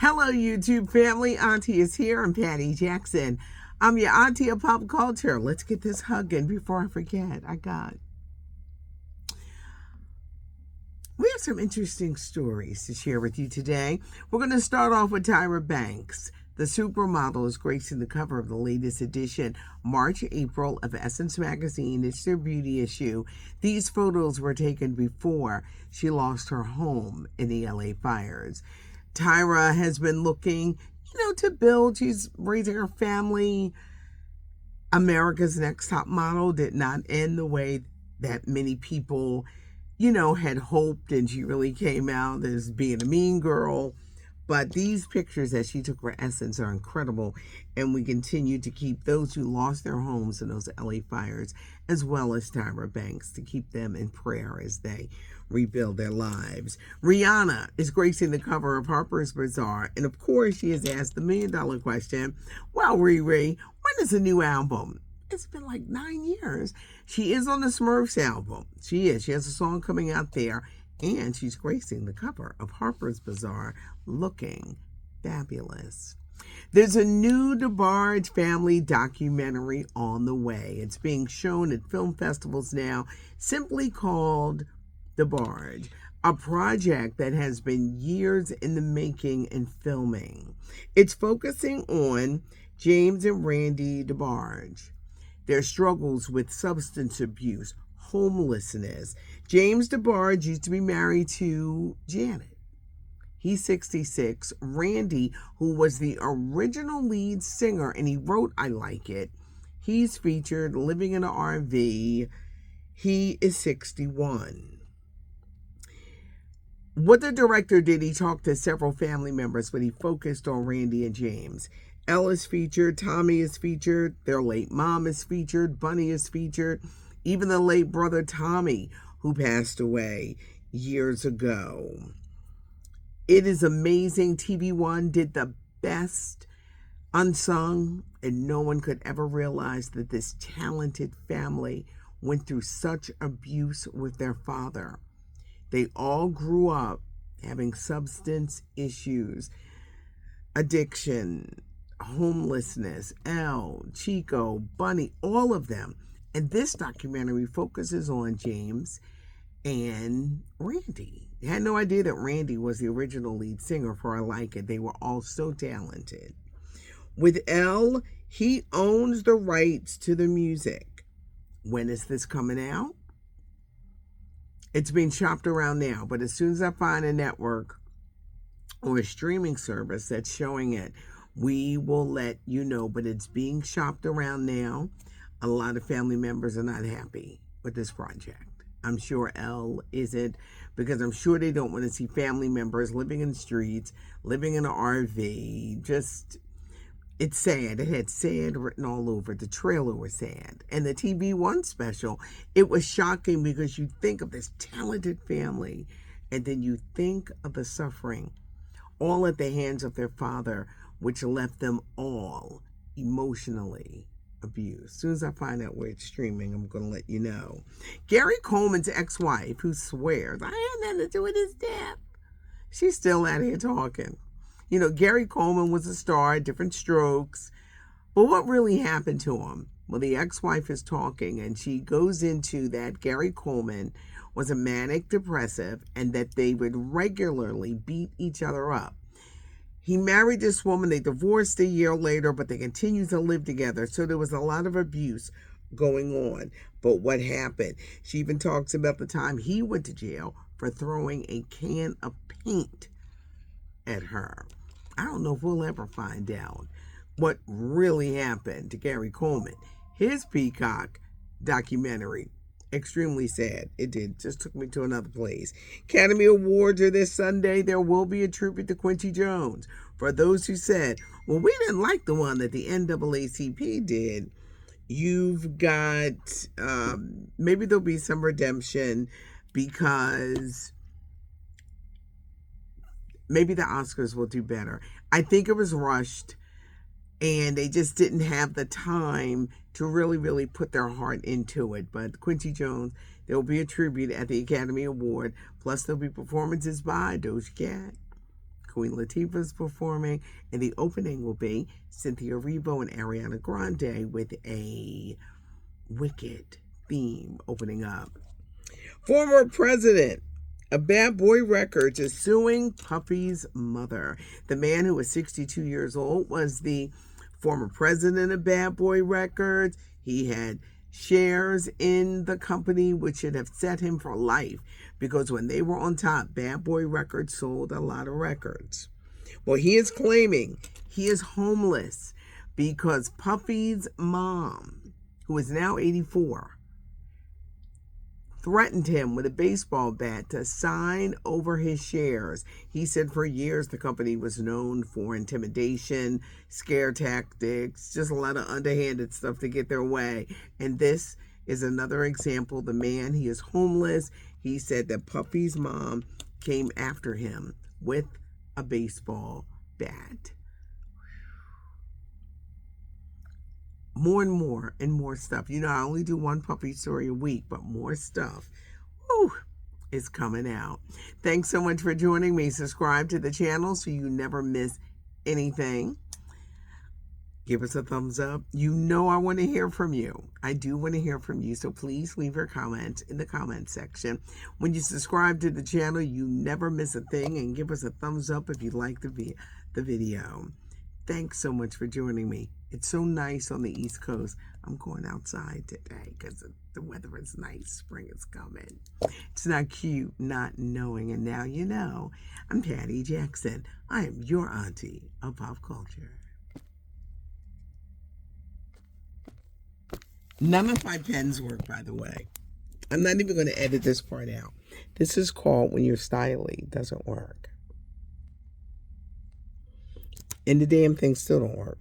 Hello, YouTube family. Auntie is here. I'm Patty Jackson. I'm your auntie of pop culture. Let's get this hugging before I forget. We have some interesting stories to share with you today. We're going to start off with Tyra Banks. The supermodel is gracing the cover of the latest edition, March-April of Essence magazine. It's their beauty issue. These photos were taken before she lost her home in the LA fires. Tyra has been looking, to build. She's raising her family. America's Next Top Model did not end the way that many people, had hoped, and she really came out as being a mean girl. But these pictures that she took for Essence are incredible, and we continue to keep those who lost their homes in those LA fires, as well as Tyra Banks, to keep them in prayer as they rebuild their lives. Rihanna is gracing the cover of Harper's Bazaar, and of course she has asked the million-dollar question, well, Riri, when is a new album? It's been like 9 years. She is on the Smurfs album. She is. She has a song coming out there, and she's gracing the cover of Harper's Bazaar, looking fabulous. There's a new Debarge family documentary on the way. It's being shown at film festivals now, simply called Debarge, a project that has been years in the making and filming. It's focusing on James and Randy Debarge, their struggles with substance abuse, homelessness. James Debarge used to be married to Janet. He's 66. Randy, who was the original lead singer, and he wrote I Like It, he's featured living in an RV. He is 61. What the director did, he talked to several family members, but he focused on Randy and James. Elle is featured, Tommy is featured, their late mom is featured, Bunny is featured, even the late brother Tommy, who passed away years ago. It is amazing. TV One did the best unsung, and no one could ever realize that this talented family went through such abuse with their father. They all grew up having substance issues, addiction, homelessness, Elle, Chico, Bunny, all of them. And this documentary focuses on James and Randy. I had no idea that Randy was the original lead singer for I Like It. They were all so talented. With Elle, he owns the rights to the music. When is this coming out? It's being shopped around now, but as soon as I find a network or a streaming service that's showing it, we will let you know. But it's being shopped around now. A lot of family members are not happy with this project. I'm sure Elle isn't, because I'm sure they don't want to see family members living in the streets, living in an RV. It's sad. It had sad written all over it. The trailer was sad. And the TV One special, it was shocking, because you think of this talented family, and then you think of the suffering, all at the hands of their father, which left them all emotionally abused. As soon as I find out where it's streaming, I'm going to let you know. Gary Coleman's ex-wife, who swears, I had nothing to do with his death, she's still out here talking. Gary Coleman was a star, Different Strokes. But what really happened to him? Well, the ex-wife is talking, and she goes into that Gary Coleman was a manic depressive, and that they would regularly beat each other up. He married this woman. They divorced a year later, but they continued to live together. So there was a lot of abuse going on. But what happened? She even talks about the time he went to jail for throwing a can of paint at her. I don't know if we'll ever find out what really happened to Gary Coleman. His Peacock documentary, extremely sad. It just took me to another place. Academy Awards are this Sunday. There will be a tribute to Quincy Jones. For those who said, well, we didn't like the one that the NAACP did, you've got, maybe there'll be some redemption, because maybe the Oscars will do better. I think it was rushed, and they just didn't have the time to really put their heart into it. But Quincy Jones, there will be a tribute at the Academy Award. Plus, there'll be performances by Doja Cat, Queen Latifah's performing, and the opening will be Cynthia Erivo and Ariana Grande with a Wicked theme opening up. Former president of Bad Boy Records is suing Puffy's mother. The man, who was 62 years old, was the former president of Bad Boy Records. He had shares in the company, which should have set him for life, because when they were on top, Bad Boy Records sold a lot of records. Well, he is claiming he is homeless because Puffy's mom, who is now 84, threatened him with a baseball bat to sign over his shares. He said for years the company was known for intimidation, scare tactics, just a lot of underhanded stuff to get their way. And this is another example. The man, he is homeless. He said that Puffy's mom came after him with a baseball bat. More and more stuff. You know, I only do one Puffy story a week, but more stuff is coming out. Thanks so much for joining me. Subscribe to the channel so you never miss anything. Give us a thumbs up. You know I want to hear from you. I do want to hear from you, so please leave your comments in the comment section. When you subscribe to the channel, you never miss a thing, and give us a thumbs up if you like the video. Thanks so much for joining me. It's so nice on the East Coast. I'm going outside today because the weather is nice. Spring is coming. It's not cute not knowing, and now you know. I'm Patty Jackson. I am your auntie of pop culture. None of my pens work, by the way. I'm not even going to edit this part out. This is called when your styly doesn't work. And the damn thing still don't work.